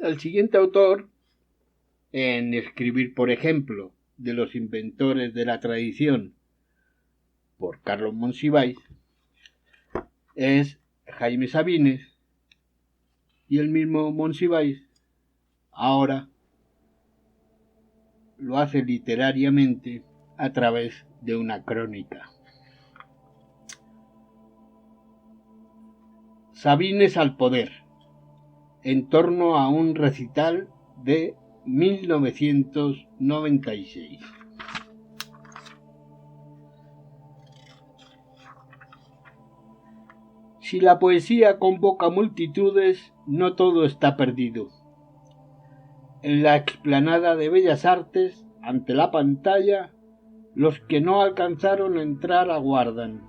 El siguiente autor en escribir, por ejemplo, de los inventores de la tradición por Carlos Monsiváis es Jaime Sabines, y el mismo Monsiváis ahora lo hace literariamente a través de una crónica. Sabines al poder, en torno a un recital de 1996. Si la poesía convoca multitudes, no todo está perdido. En la explanada de Bellas Artes, ante la pantalla, los que no alcanzaron a entrar aguardan.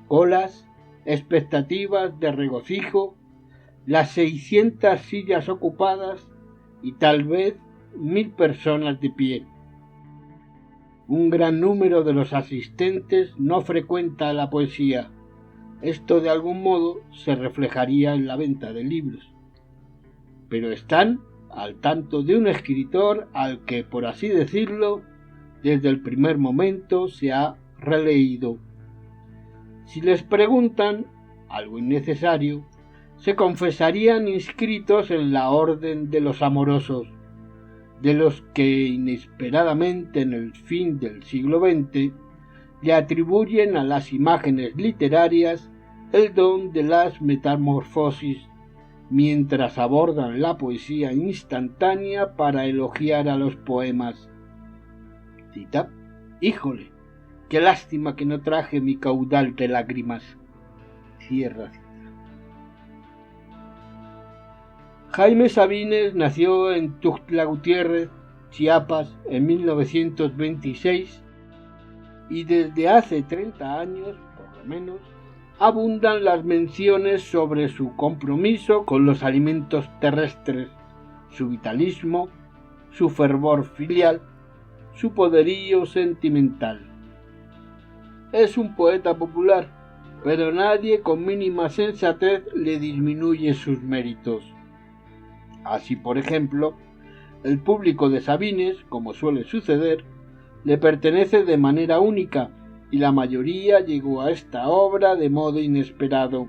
Colas, expectativas de regocijo, las 600 sillas ocupadas y tal vez 1000 personas de pie. Un gran número de los asistentes no frecuenta la poesía. Esto de algún modo se reflejaría en la venta de libros. Pero están al tanto de un escritor al que, por así decirlo, desde el primer momento se ha releído. Si les preguntan, algo innecesario, se confesarían inscritos en la orden de los amorosos, de los que inesperadamente en el fin del siglo XX le atribuyen a las imágenes literarias el don de las metamorfosis, mientras abordan la poesía instantánea para elogiar a los poemas. Cita: «Híjole, qué lástima que no traje mi caudal de lágrimas». Cierra cita. Jaime Sabines nació en Tuxtla Gutiérrez, Chiapas, en 1926, y desde hace 30 años, por lo menos, abundan las menciones sobre su compromiso con los alimentos terrestres, su vitalismo, su fervor filial, su poderío sentimental. Es un poeta popular, pero nadie con mínima sensatez le disminuye sus méritos. Así, por ejemplo, el público de Sabines, como suele suceder, le pertenece de manera única, y la mayoría llegó a esta obra de modo inesperado.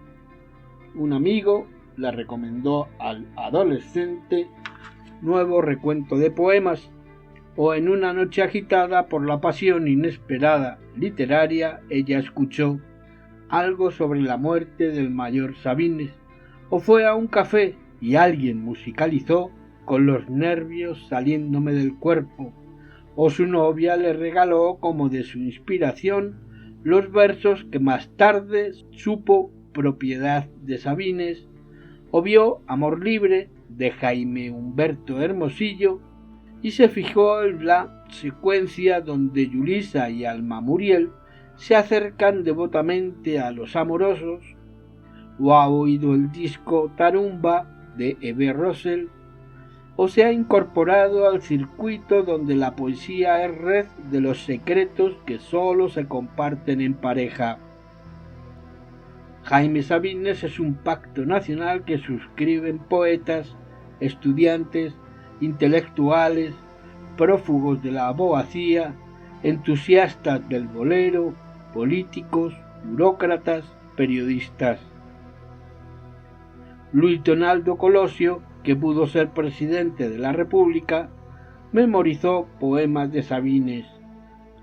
Un amigo la recomendó al adolescente nuevo recuento de poemas, o en una noche agitada por la pasión inesperada literaria, ella escuchó algo sobre la muerte del mayor Sabines, o fue a un café y alguien musicalizó con los nervios saliéndome del cuerpo, o su novia le regaló como de su inspiración los versos que más tarde supo propiedad de Sabines, o vio Amor Libre de Jaime Humberto Hermosillo y se fijó en la secuencia donde Yulisa y Alma Muriel se acercan devotamente a los amorosos, o ha oído el disco Tarumba de Eve Rosell, o se ha incorporado al circuito donde la poesía es red de los secretos que sólo se comparten en pareja. Jaime Sabines es un pacto nacional que suscriben poetas, estudiantes, intelectuales, prófugos de la abogacía, entusiastas del bolero, políticos, burócratas, periodistas. Luis Donaldo Colosio, que pudo ser presidente de la República, memorizó poemas de Sabines.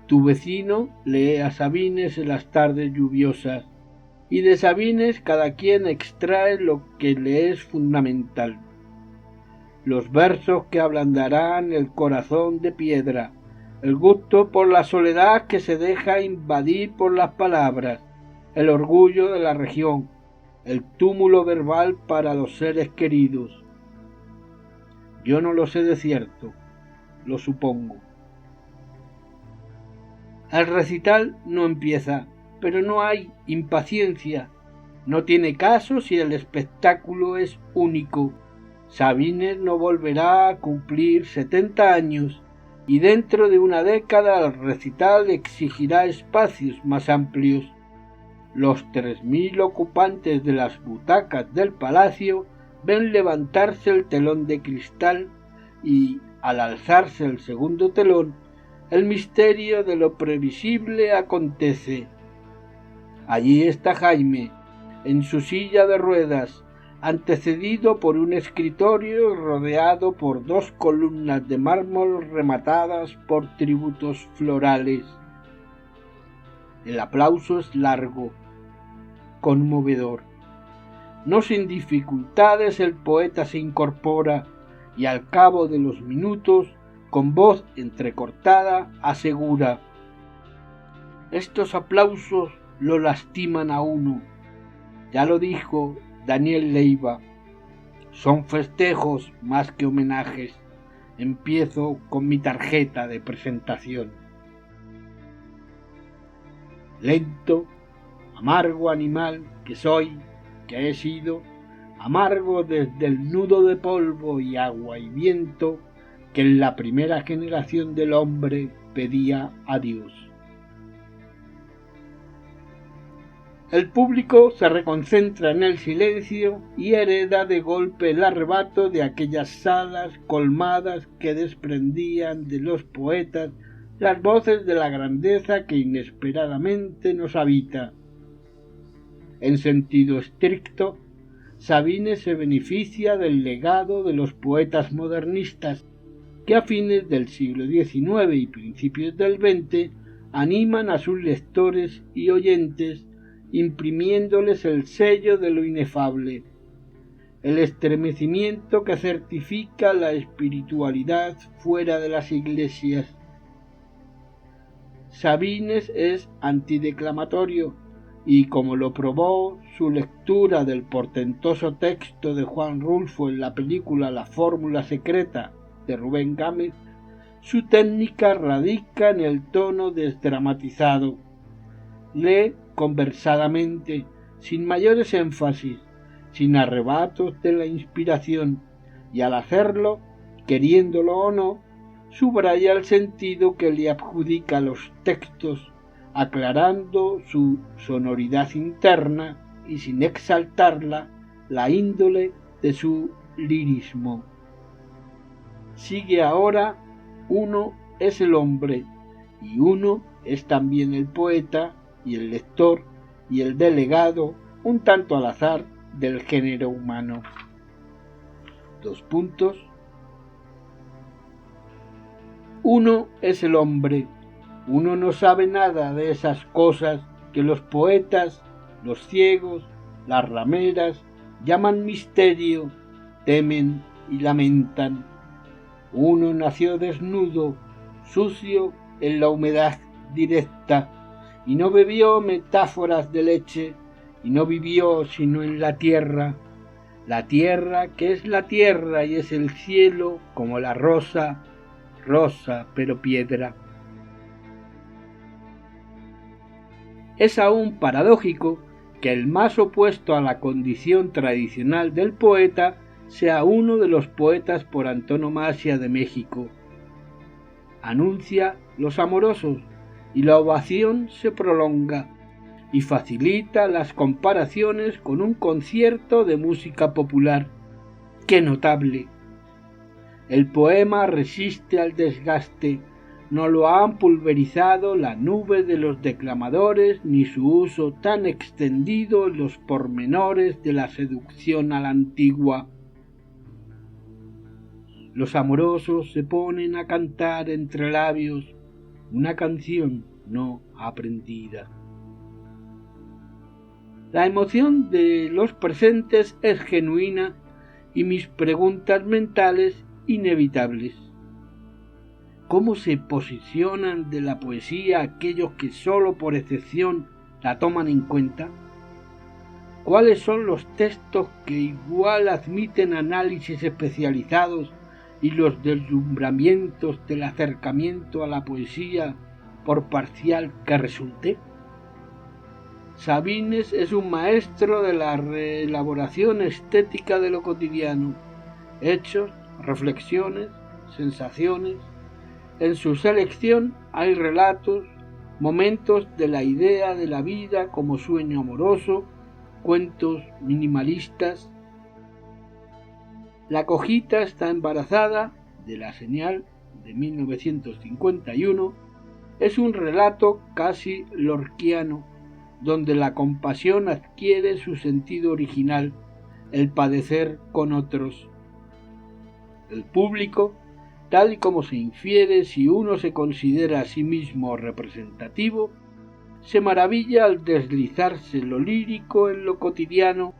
Tu vecino lee a Sabines en las tardes lluviosas, y de Sabines cada quien extrae lo que le es fundamental. Los versos que ablandarán el corazón de piedra, el gusto por la soledad que se deja invadir por las palabras, el orgullo de la región, el túmulo verbal para los seres queridos. Yo no lo sé de cierto, lo supongo. El recital no empieza, pero no hay impaciencia. No tiene caso si el espectáculo es único. Sabines no volverá a cumplir 70 años y dentro de una década el recital exigirá espacios más amplios. Los 3000 ocupantes de las butacas del palacio ven levantarse el telón de cristal y, al alzarse el segundo telón, el misterio de lo previsible acontece. Allí está Jaime, en su silla de ruedas, antecedido por un escritorio rodeado por 2 columnas de mármol rematadas por tributos florales. El aplauso es largo, conmovedor. No sin dificultades el poeta se incorpora y al cabo de los minutos, con voz entrecortada, asegura: estos aplausos lo lastiman a uno. Ya lo dijo Daniel Leiva, son festejos más que homenajes. Empiezo con mi tarjeta de presentación. Lento, amargo animal que soy, que he sido, amargo desde el nudo de polvo y agua y viento que en la primera generación del hombre pedía a Dios. El público se reconcentra en el silencio y hereda de golpe el arrebato de aquellas salas colmadas que desprendían de los poetas las voces de la grandeza que inesperadamente nos habita. En sentido estricto, Sabines se beneficia del legado de los poetas modernistas que a fines del siglo XIX y principios del XX animan a sus lectores y oyentes imprimiéndoles el sello de lo inefable, el estremecimiento que certifica la espiritualidad fuera de las iglesias. Sabines es antideclamatorio y, como lo probó su lectura del portentoso texto de Juan Rulfo en la película La fórmula secreta de Rubén Gámez, su técnica radica en el tono desdramatizado. Lee conversadamente, sin mayores énfasis, sin arrebatos de la inspiración, y al hacerlo, queriéndolo o no, subraya el sentido que le adjudica a los textos, aclarando su sonoridad interna y sin exaltarla, la índole de su lirismo. Sigue ahora: uno es el hombre, y uno es también el poeta, y el lector, y el delegado, un tanto al azar, del género humano. Uno es el hombre. Uno no sabe nada de esas cosas que los poetas, los ciegos, las rameras llaman misterio, temen y lamentan. Uno nació desnudo, sucio en la humedad directa, y no bebió metáforas de leche, y no vivió sino en la tierra que es la tierra y es el cielo como la rosa, rosa pero piedra. Es aún paradójico que el más opuesto a la condición tradicional del poeta sea uno de los poetas por antonomasia de México. Anuncia los amorosos y la ovación se prolonga y facilita las comparaciones con un concierto de música popular. ¡Qué notable! El poema resiste al desgaste, no lo han pulverizado la nube de los declamadores ni su uso tan extendido en los pormenores de la seducción a la antigua. Los amorosos se ponen a cantar entre labios una canción no aprendida. La emoción de los presentes es genuina y mis preguntas mentales inevitables. ¿Cómo se posicionan de la poesía aquellos que sólo por excepción la toman en cuenta? ¿Cuáles son los textos que igual admiten análisis especializados y los deslumbramientos del acercamiento a la poesía, por parcial que resulte? Sabines es un maestro de la reelaboración estética de lo cotidiano, hechos, reflexiones, sensaciones. En su selección hay relatos, momentos de la idea de la vida como sueño amoroso, cuentos minimalistas. La cojita está embarazada de la señal de 1951 es un relato casi lorquiano, donde la compasión adquiere su sentido original, el padecer con otros. El público, tal y como se infiere si uno se considera a sí mismo representativo, se maravilla al deslizarse lo lírico en lo cotidiano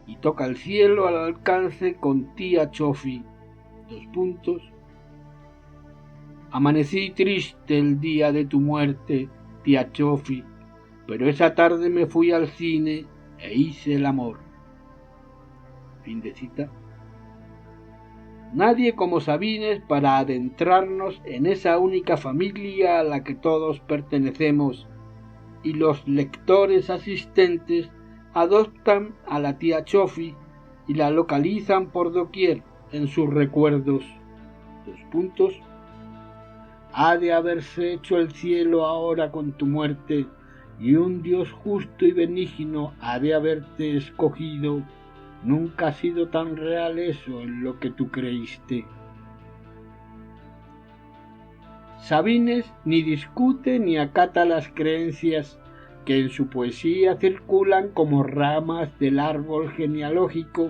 y toca el cielo al alcance con Tía Chofi. Amanecí triste el día de tu muerte, Tía Chofi, pero esa tarde me fui al cine e hice el amor. Fin de cita. Nadie como Sabines para adentrarnos en esa única familia a la que todos pertenecemos, y los lectores asistentes adoptan a la tía Chofi y la localizan por doquier en sus recuerdos. Ha de haberse hecho el cielo ahora con tu muerte, y un Dios justo y benigno ha de haberte escogido. Nunca ha sido tan real eso en lo que tú creíste. Sabines ni discute ni acata las creencias que en su poesía circulan como ramas del árbol genealógico,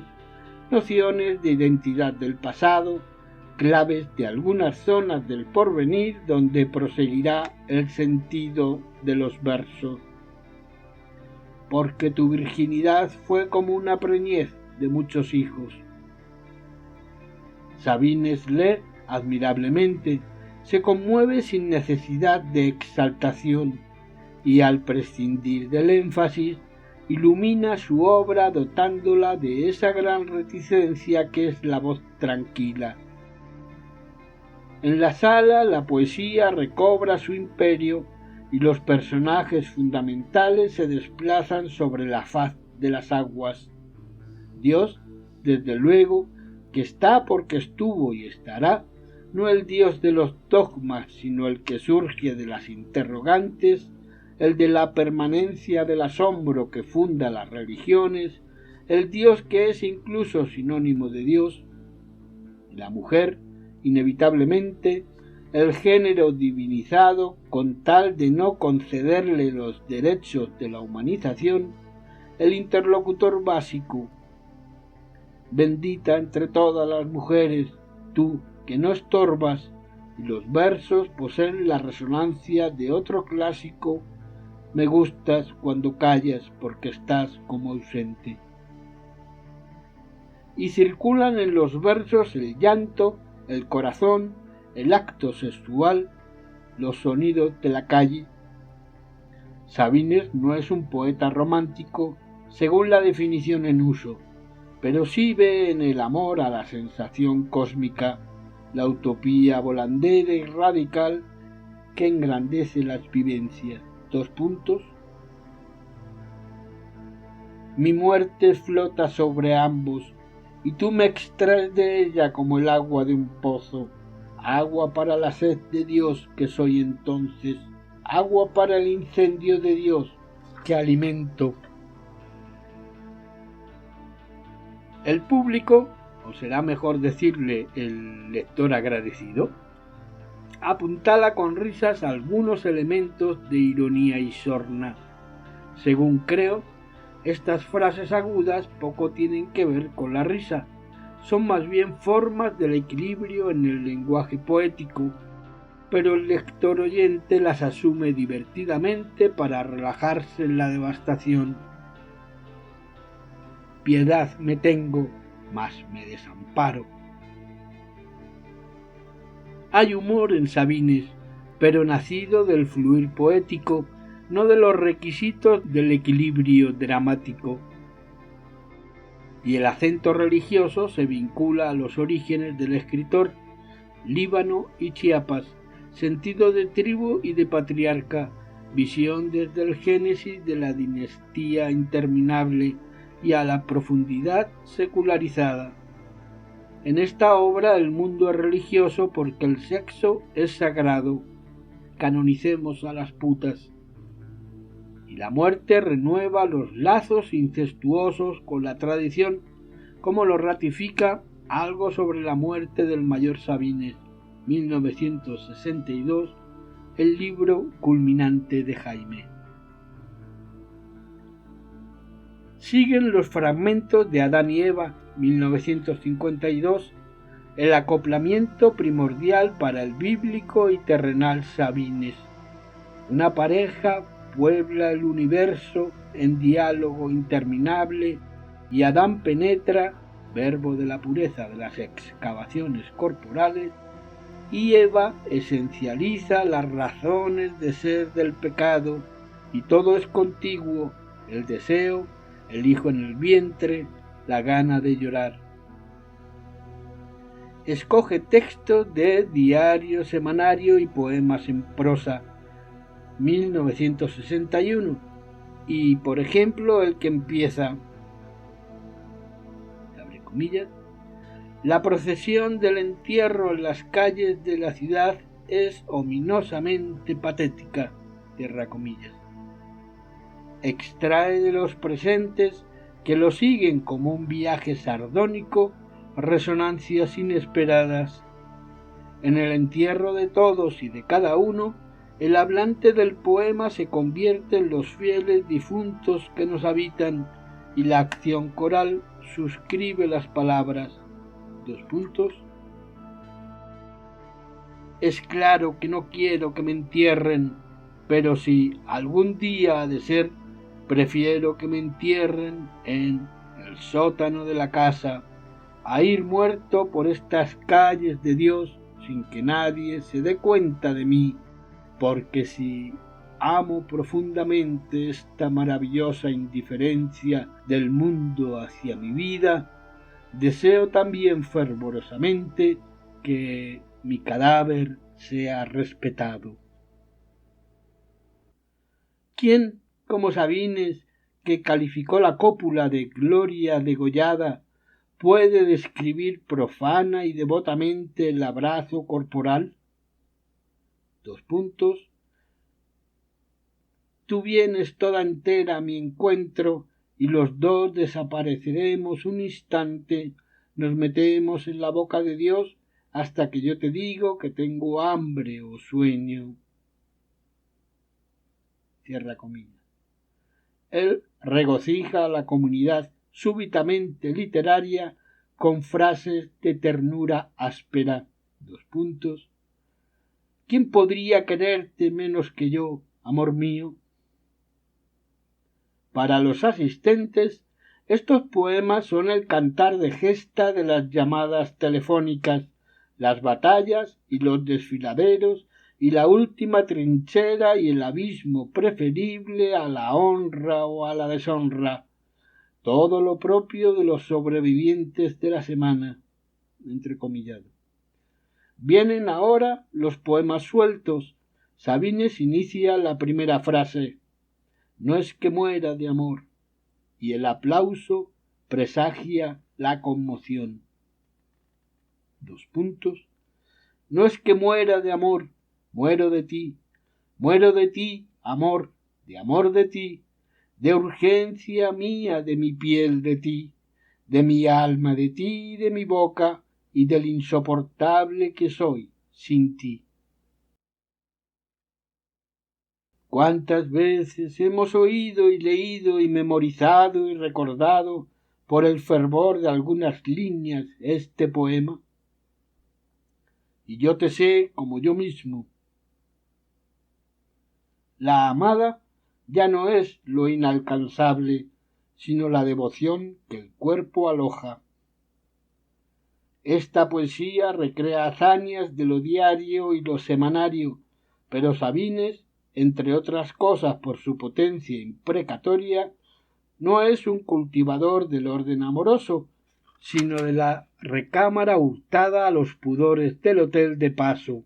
nociones de identidad del pasado, claves de algunas zonas del porvenir donde proseguirá el sentido de los versos. Porque tu virginidad fue como una preñez de muchos hijos. Sabines lee admirablemente, se conmueve sin necesidad de exaltación y al prescindir del énfasis ilumina su obra dotándola de esa gran reticencia que es la voz tranquila. En la sala la poesía recobra su imperio y los personajes fundamentales se desplazan sobre la faz de las aguas. Dios, desde luego, que está porque estuvo y estará, no el Dios de los dogmas, sino el que surge de las interrogantes, el de la permanencia del asombro que funda las religiones, el Dios que es incluso sinónimo de Dios, la mujer, inevitablemente, el género divinizado con tal de no concederle los derechos de la humanización, el interlocutor básico. Bendita entre todas las mujeres, tú que no estorbas, y los versos poseen la resonancia de otro clásico, me gustas cuando callas porque estás como ausente. Y circulan en los versos el llanto, el corazón, el acto sexual, los sonidos de la calle. Sabines no es un poeta romántico según la definición en uso, pero sí ve en el amor a la sensación cósmica, la utopía volandera y radical que engrandece las vivencias. Mi muerte flota sobre ambos, y tú me extraes de ella como el agua de un pozo, agua para la sed de Dios que soy entonces, agua para el incendio de Dios que alimento. El público, o será mejor decirle el lector agradecido, apuntala con risas algunos elementos de ironía y sorna. Según creo, estas frases agudas poco tienen que ver con la risa, son más bien formas del equilibrio en el lenguaje poético, pero el lector oyente las asume divertidamente para relajarse en la devastación. Piedad me tengo, mas me desamparo. Hay humor en Sabines, pero nacido del fluir poético, no de los requisitos del equilibrio dramático. Y el acento religioso se vincula a los orígenes del escritor, Líbano y Chiapas, sentido de tribu y de patriarca, visión desde el génesis de la dinastía interminable y a la profundidad secularizada. En esta obra el mundo es religioso porque el sexo es sagrado. Canonicemos a las putas. Y la muerte renueva los lazos incestuosos con la tradición, como lo ratifica Algo sobre la muerte del mayor Sabines, 1962, el libro culminante de Jaime. Siguen los fragmentos de Adán y Eva, 1952, el acoplamiento primordial para el bíblico y terrenal Sabines. Una pareja puebla el universo en diálogo interminable y Adán penetra, verbo de la pureza de las excavaciones corporales, y Eva esencializa las razones de ser del pecado, y todo es contiguo: el deseo, el hijo en el vientre, la gana de llorar. Escoge textos de diario, semanario y poemas en prosa, 1961, y por ejemplo el que empieza, abre comillas, la procesión del entierro en las calles de la ciudad es ominosamente patética, cierra comillas. Extrae de los presentes, que lo siguen como un viaje sardónico, resonancias inesperadas. En el entierro de todos y de cada uno, el hablante del poema se convierte en los fieles difuntos que nos habitan, y la acción coral suscribe las palabras. Es claro que no quiero que me entierren, pero si algún día ha de ser, prefiero que me entierren en el sótano de la casa, a ir muerto por estas calles de Dios sin que nadie se dé cuenta de mí, porque si amo profundamente esta maravillosa indiferencia del mundo hacia mi vida, deseo también fervorosamente que mi cadáver sea respetado. ¿Quién, como Sabines, que calificó la cópula de gloria degollada, puede describir profana y devotamente el abrazo corporal? Tú vienes toda entera a mi encuentro, y los dos desapareceremos un instante, nos metemos en la boca de Dios hasta que yo te digo que tengo hambre o sueño. Cierra comillas. Él regocija a la comunidad súbitamente literaria con frases de ternura áspera. ¿Quién podría quererte menos que yo, amor mío? Para los asistentes, estos poemas son el cantar de gesta de las llamadas telefónicas, las batallas y los desfiladeros, y la última trinchera y el abismo preferible a la honra o a la deshonra, todo lo propio de los sobrevivientes de la semana, entrecomillado. Vienen ahora los poemas sueltos. Sabines inicia la primera frase: no es que muera de amor, y el aplauso presagia la conmoción. No es que muera de amor, muero de ti, amor de ti, de urgencia mía, de mi piel de ti, de mi alma de ti, de mi boca, y del insoportable que soy sin ti. ¿Cuántas veces hemos oído y leído y memorizado y recordado por el fervor de algunas líneas este poema? Y yo te sé como yo mismo. La amada ya no es lo inalcanzable, sino la devoción que el cuerpo aloja. Esta poesía recrea hazañas de lo diario y lo semanario, pero Sabines, entre otras cosas por su potencia imprecatoria, no es un cultivador del orden amoroso, sino de la recámara hurtada a los pudores del hotel de paso,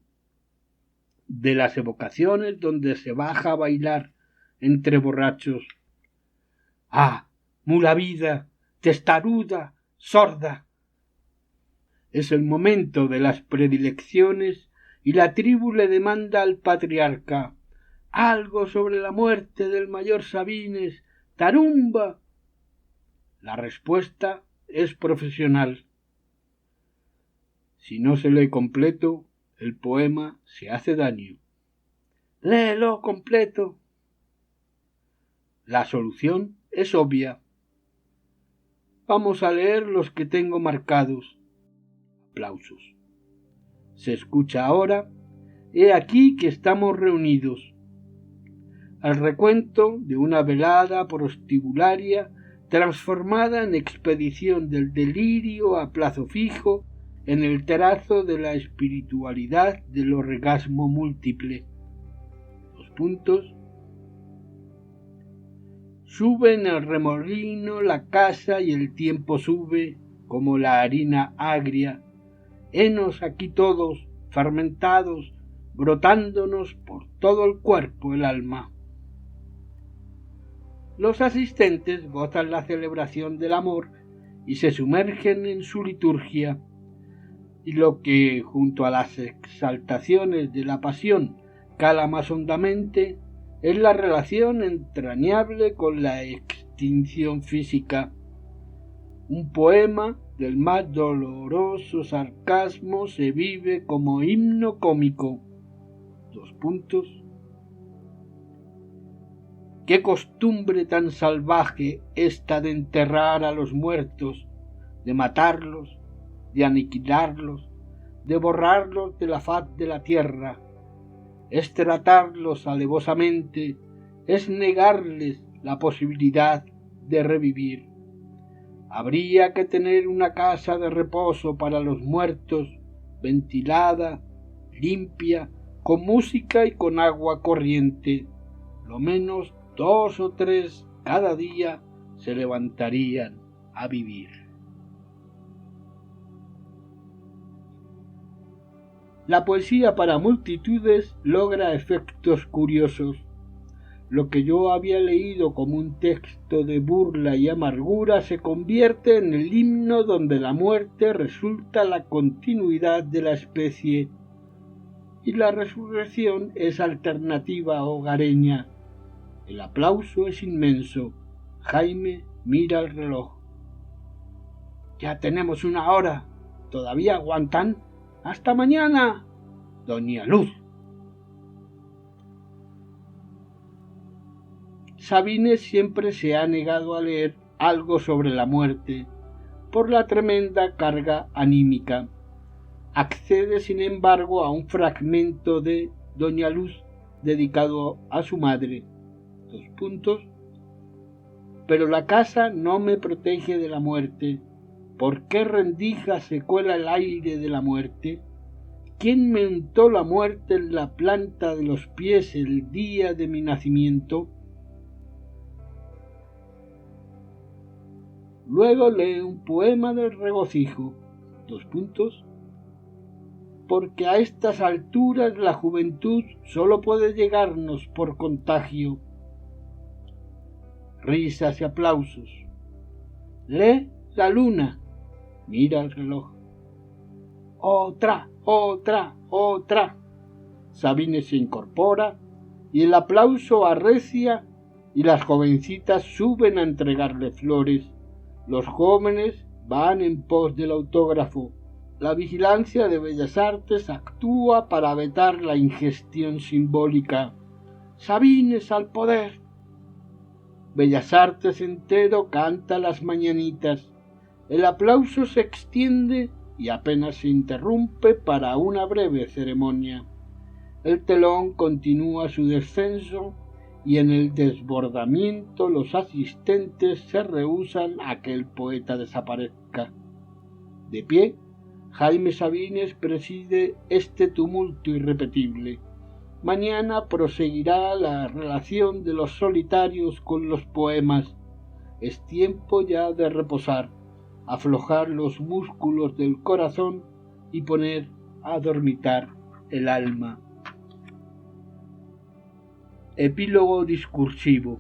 de las evocaciones donde se baja a bailar entre borrachos. ¡Ah, mula vida, testaruda, sorda! Es el momento de las predilecciones y la tribu le demanda al patriarca: algo sobre la muerte del mayor Sabines, tarumba. La respuesta es profesional. Si no se lee completo, el poema se hace daño. ¡Léelo completo! La solución es obvia. Vamos a leer los que tengo marcados. Aplausos. Se escucha ahora. He aquí que estamos reunidos. Al recuento de una velada prostibularia transformada en expedición del delirio a plazo fijo en el trazo de la espiritualidad del orgasmo múltiple. Sube en el remolino la casa y el tiempo sube como la harina agria. Henos aquí todos, fermentados, brotándonos por todo el cuerpo el alma. Los asistentes gozan la celebración del amor y se sumergen en su liturgia, y lo que, junto a las exaltaciones de la pasión, cala más hondamente, es la relación entrañable con la extinción física. Un poema del más doloroso sarcasmo se vive como himno cómico. Qué costumbre tan salvaje esta de enterrar a los muertos, de matarlos, de aniquilarlos, de borrarlos de la faz de la tierra. Es tratarlos alevosamente, es negarles la posibilidad de revivir. Habría que tener una casa de reposo para los muertos, ventilada, limpia, con música y con agua corriente. Lo menos 2 o 3 cada día se levantarían a vivir. La poesía para multitudes logra efectos curiosos. Lo que yo había leído como un texto de burla y amargura se convierte en el himno donde la muerte resulta la continuidad de la especie y la resurrección es alternativa hogareña. El aplauso es inmenso. Jaime mira el reloj. Ya tenemos 1 hora. ¿Todavía aguantan? ¡Hasta mañana! Doña Luz. Sabines siempre se ha negado a leer algo sobre la muerte por la tremenda carga anímica. Accede, sin embargo, a un fragmento de Doña Luz dedicado a su madre. Pero la casa no me protege de la muerte. ¿Por qué rendija se cuela el aire de la muerte? ¿Quién me untó la muerte en la planta de los pies el día de mi nacimiento? Luego lee un poema del regocijo. Porque a estas alturas la juventud solo puede llegarnos por contagio. Risas y aplausos. Lee la luna. Mira el reloj. Otra, otra, otra. Sabines se incorpora y el aplauso arrecia y las jovencitas suben a entregarle flores. Los jóvenes van en pos del autógrafo. La vigilancia de Bellas Artes actúa para vetar la ingestión simbólica. Sabines al poder. Bellas Artes entero canta las mañanitas. El aplauso se extiende y apenas se interrumpe para una breve ceremonia. El telón continúa su descenso y en el desbordamiento los asistentes se rehúsan a que el poeta desaparezca. De pie, Jaime Sabines preside este tumulto irrepetible. Mañana proseguirá la relación de los solitarios con los poemas. Es tiempo ya de reposar, aflojar los músculos del corazón y poner a dormitar el alma. Epílogo discursivo.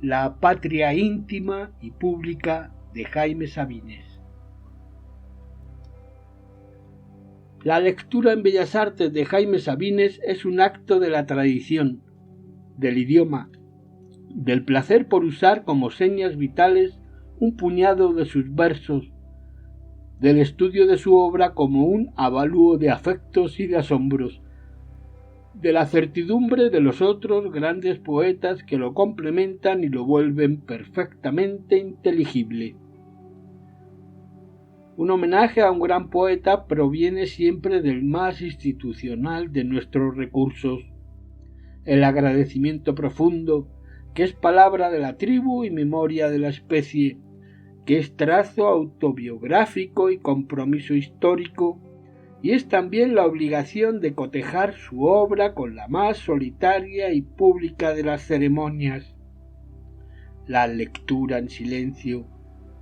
La patria íntima y pública de Jaime Sabines. La lectura en Bellas Artes de Jaime Sabines es un acto de la tradición, del idioma, del placer por usar como señas vitales un puñado de sus versos, del estudio de su obra como un avalúo de afectos y de asombros, de la certidumbre de los otros grandes poetas que lo complementan y lo vuelven perfectamente inteligible. Un homenaje a un gran poeta proviene siempre del más institucional de nuestros recursos, el agradecimiento profundo, que es palabra de la tribu y memoria de la especie, que es trazo autobiográfico y compromiso histórico, y es también la obligación de cotejar su obra con la más solitaria y pública de las ceremonias, la lectura en silencio,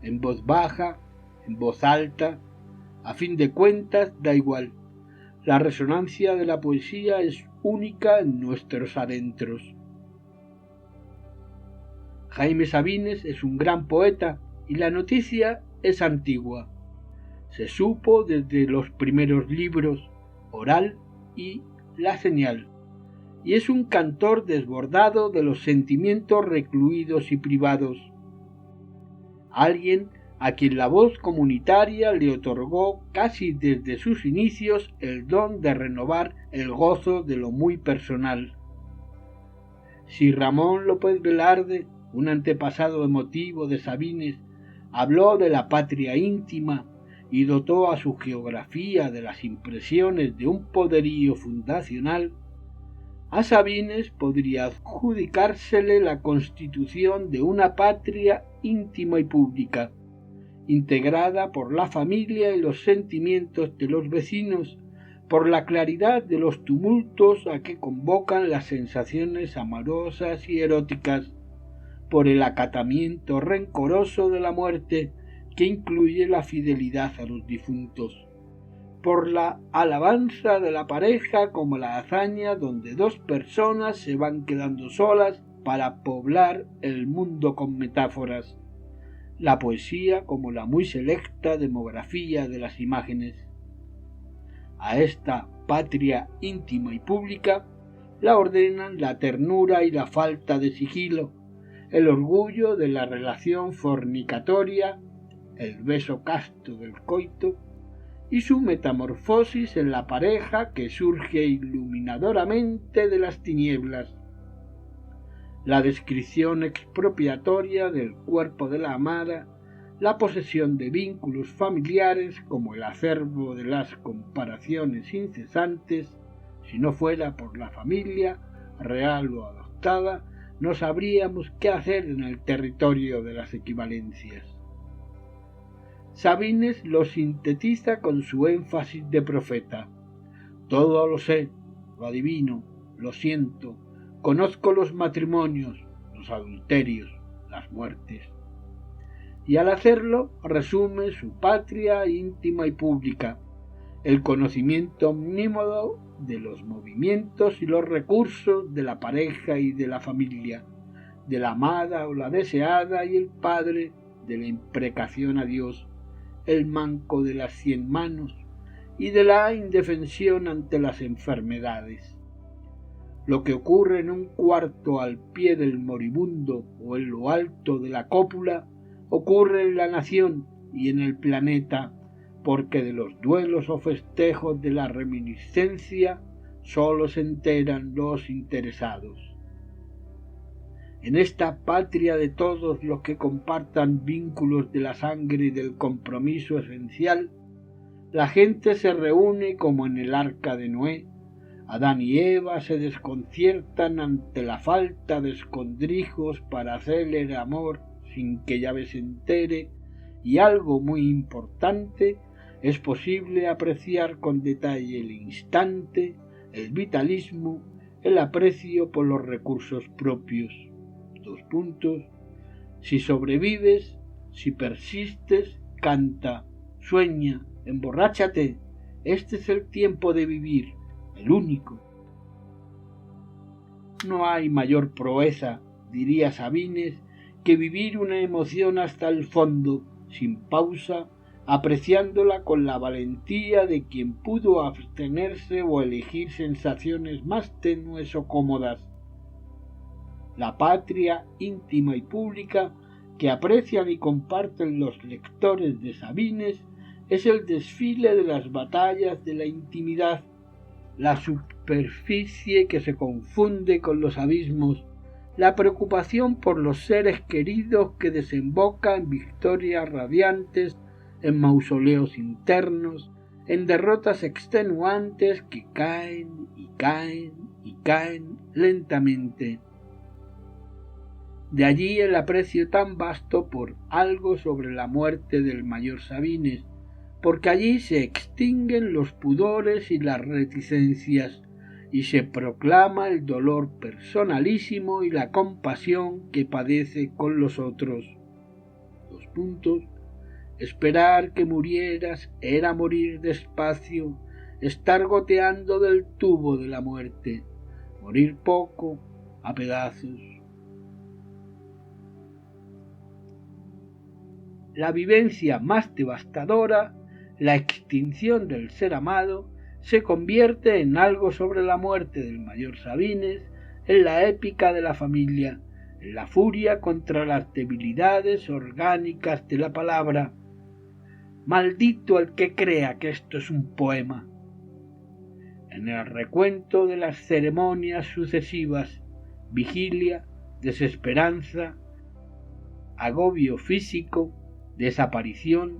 en voz baja, en voz alta. A fin de cuentas, da igual. La resonancia de la poesía es única en nuestros adentros. Jaime Sabines es un gran poeta y la noticia es antigua. Se supo desde los primeros libros, Oral y La Señal, y es un cantor desbordado de los sentimientos recluidos y privados. Alguien a quien la voz comunitaria le otorgó casi desde sus inicios el don de renovar el gozo de lo muy personal. Si Ramón López Velarde, un antepasado emotivo de Sabines, habló de la patria íntima y dotó a su geografía de las impresiones de un poderío fundacional, a Sabines podría adjudicársele la constitución de una patria íntima y pública, integrada por la familia y los sentimientos de los vecinos, por la claridad de los tumultos a que convocan las sensaciones amorosas y eróticas, por el acatamiento rencoroso de la muerte que incluye la fidelidad a los difuntos, por la alabanza de la pareja como la hazaña donde dos personas se van quedando solas para poblar el mundo con metáforas, la poesía como la muy selecta demografía de las imágenes. A esta patria íntima y pública la ordenan la ternura y la falta de sigilo, el orgullo de la relación fornicatoria, el beso casto del coito, y su metamorfosis en la pareja que surge iluminadoramente de las tinieblas, la descripción expropiatoria del cuerpo de la amada, la posesión de vínculos familiares como el acervo de las comparaciones incesantes. Si no fuera por la familia, real o adoptada, no sabríamos qué hacer en el territorio de las equivalencias. Sabines lo sintetiza con su énfasis de profeta. Todo lo sé, lo adivino, lo siento, conozco los matrimonios, los adulterios, las muertes. Y al hacerlo resume su patria íntima y pública, el conocimiento omnímodo de los movimientos y los recursos de la pareja y de la familia, de la amada o la deseada y el padre, de la imprecación a Dios, el manco de las 100 manos y de la indefensión ante las enfermedades. Lo que ocurre en un cuarto al pie del moribundo o en lo alto de la cópula, ocurre en la nación y en el planeta, porque de los duelos o festejos de la reminiscencia sólo se enteran los interesados. En esta patria de todos los que compartan vínculos de la sangre y del compromiso esencial, la gente se reúne como en el arca de Noé. Adán y Eva se desconciertan ante la falta de escondrijos para hacer el amor sin que Yahvé se entere, y algo muy importante, es posible apreciar con detalle el instante, el vitalismo, el aprecio por los recursos propios. Si sobrevives, si persistes, canta, sueña, emborráchate. Este es el tiempo de vivir, el único. No hay mayor proeza, diría Sabines, que vivir una emoción hasta el fondo, sin pausa, apreciándola con la valentía de quien pudo abstenerse o elegir sensaciones más tenues o cómodas. La patria íntima y pública que aprecian y comparten los lectores de Sabines es el desfile de las batallas de la intimidad, la superficie que se confunde con los abismos, la preocupación por los seres queridos que desemboca en victorias radiantes, en mausoleos internos, en derrotas extenuantes que caen y caen y caen lentamente. De allí el aprecio tan vasto por Algo sobre la muerte del mayor Sabines, porque allí se extinguen los pudores y las reticencias, y se proclama el dolor personalísimo y la compasión que padece con los otros. Esperar que murieras era morir despacio, estar goteando del tubo de la muerte, morir poco, a pedazos. La vivencia más devastadora, la extinción del ser amado, se convierte en Algo sobre la muerte del mayor Sabines, en la épica de la familia, en la furia contra las debilidades orgánicas de la palabra. Maldito el que crea que esto es un poema. En el recuento de las ceremonias sucesivas, vigilia, desesperanza, agobio físico, desaparición,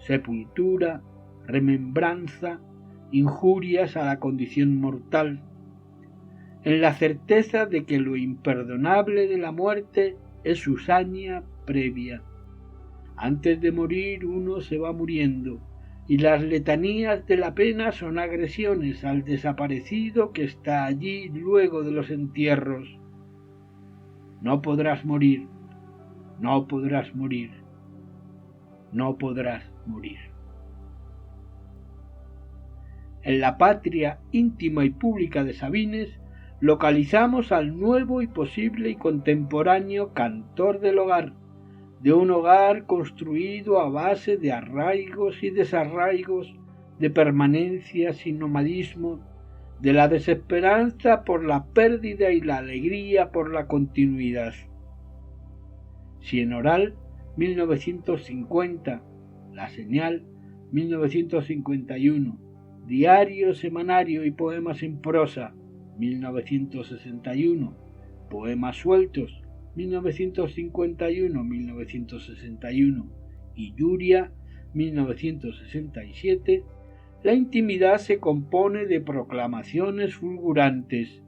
sepultura, remembranza, injurias a la condición mortal, en la certeza de que lo imperdonable de la muerte es su saña previa. Antes de morir uno se va muriendo, y las letanías de la pena son agresiones al desaparecido que está allí luego de los entierros. No podrás morir, no podrás morir, no podrás morir. En la patria íntima y pública de Sabines localizamos al nuevo y posible y contemporáneo cantor del hogar, de un hogar construido a base de arraigos y desarraigos, de permanencias y nomadismo, de la desesperanza por la pérdida y la alegría por la continuidad. Si en oral, 1950, La Señal, 1951, Diario, Semanario y Poemas en prosa, 1961, Poemas sueltos, 1951-1961 y Yuria, 1967, la intimidad se compone de proclamaciones fulgurantes.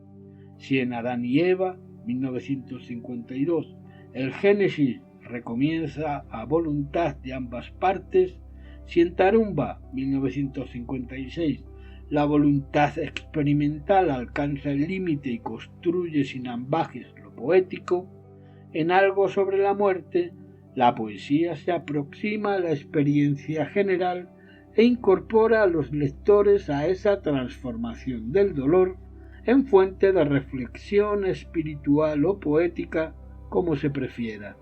Si en Adán y Eva, 1952, el Génesis recomienza a voluntad de ambas partes, si en Tarumba, 1956, la voluntad experimental alcanza el límite y construye sin ambajes lo poético, en Algo sobre la muerte, la poesía se aproxima a la experiencia general e incorpora a los lectores a esa transformación del dolor en fuente de reflexión espiritual o poética, como se prefiera.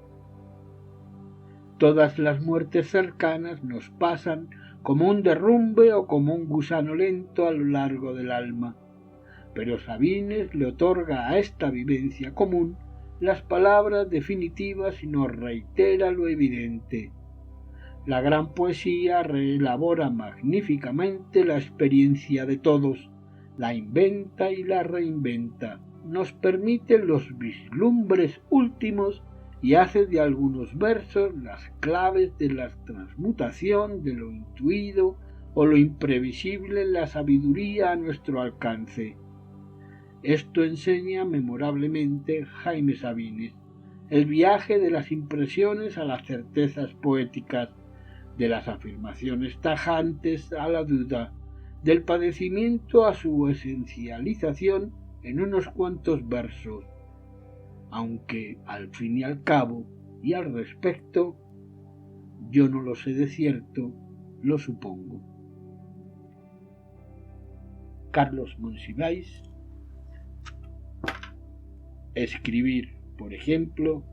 Todas las muertes cercanas nos pasan como un derrumbe o como un gusano lento a lo largo del alma, pero Sabines le otorga a esta vivencia común las palabras definitivas y nos reitera lo evidente. La gran poesía reelabora magníficamente la experiencia de todos, la inventa y la reinventa, nos permite los vislumbres últimos y hace de algunos versos las claves de la transmutación de lo intuido o lo imprevisible en la sabiduría a nuestro alcance. Esto enseña memorablemente Jaime Sabines, el viaje de las impresiones a las certezas poéticas, de las afirmaciones tajantes a la duda, del padecimiento a su esencialización en unos cuantos versos, aunque al fin y al cabo y al respecto, yo no lo sé de cierto, lo supongo. Carlos Monsiváis. Escribir, por ejemplo,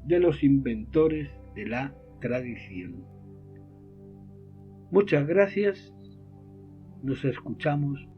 de los inventores de la tradición. Muchas gracias, nos escuchamos